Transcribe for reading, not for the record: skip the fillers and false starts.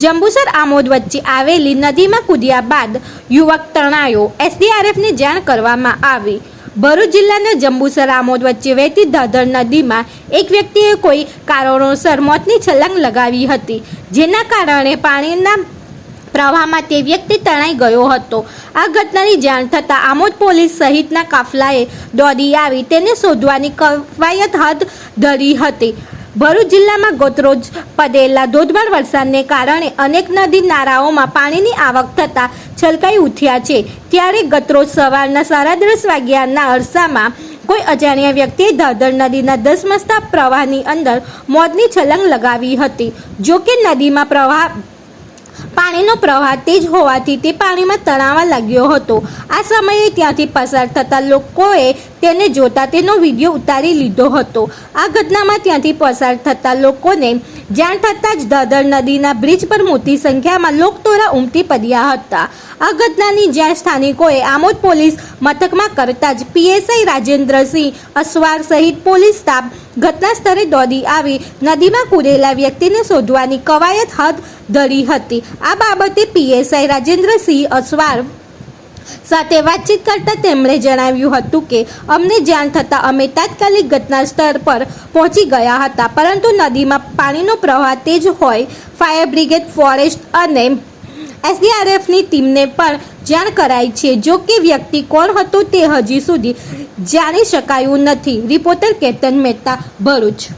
જંબુસર આમોદ વચ્ચે આવેલી નદીમાં કૂદ્યા બાદ યુવક તણાયો, એસડીઆરએફને જાણ કરવામાં આવી। ભરૂચ જિલ્લાના જંબુસર આમોદ વચ્ચે વહેતી ધાધર નદીમાં એક વ્યક્તિએ કોઈ કારણોસર મોતની છલાંગ લગાવી હતી, જેના કારણે પાણીના પ્રવાહમાં તે વ્યક્તિ તણાઈ ગયો હતો। આ ઘટનાની જાણ થતાં આમોદ પોલીસ સહિતના કાફલાએ દોડી આવી તેને શોધવાની કવાયત હાથ ધરી હતી। ભરૂચ જિલ્લામાં ગતરોજ પડેલા ધોધમાર વરસાદને કારણે અનેક નદી નાળાઓમાં પાણીની આવક થતાં છલકાઈ ઉઠ્યા છે। ત્યારે ગતરોજ સવારના 10:30 વાગ્યાના અરસામાં કોઈ અજાણ્યા વ્યક્તિએ ધાધર નદીના ધસમસતા પ્રવાહની અંદર મોતની છલાંગ લગાવી હતી। જો કે નદીમાં પાણીનો પ્રવાહ તેજ હોવાથી તે પાણીમાં તણાવા લાગ્યો હતો। આ સમયે ત્યાંથી પસાર થતા લોકોએ તેને જોતા તેનો વિડીયો ઉતારી લીધો હતો। આ ઘટનામાં ત્યાંથી પસાર થતા લોકોને જાણ થતાં જ ધાધર નદીના બ્રિજ પર મોટી સંખ્યામાં લોકટોળા ઉમટી પડ્યા હતા। આ ઘટનાની જાણ સ્થાનિકોએ આમોદ પોલીસ મથકમાં કરતા જ પીએસઆઈ રાજેન્દ્રસિંહ અસવાર સહિત પોલીસ સ્ટાફ ઘટના સ્થળે દોડી આવી નદીમાં કૂદેલા વ્યક્તિને શોધવાની કવાયત હાથ ધરી હતી। આ બાબતે પીએસઆઈ રાજેન્દ્રસિંહ અસવાર સાથે વાતચીત કરતા તેમણે જણાવ્યું હતું કે અમને જાણ થતાં અમે તાત્કાલિક ઘટના સ્થળ પર પહોંચી ગયા હતા, પરંતુ નદીમાં પાણીનો પ્રવાહ તેજ હોય ફાયર બ્રિગેડ, ફોરેસ્ટ અને એસડીઆરએફની ટીમને પણ જાણ કરાઈ છે। જો કે વ્યક્તિ કોણ હતો તે હજી સુધી જાણી શકાયું નથી। રિપોર્ટર કેતન મહેતા, ભરૂચ।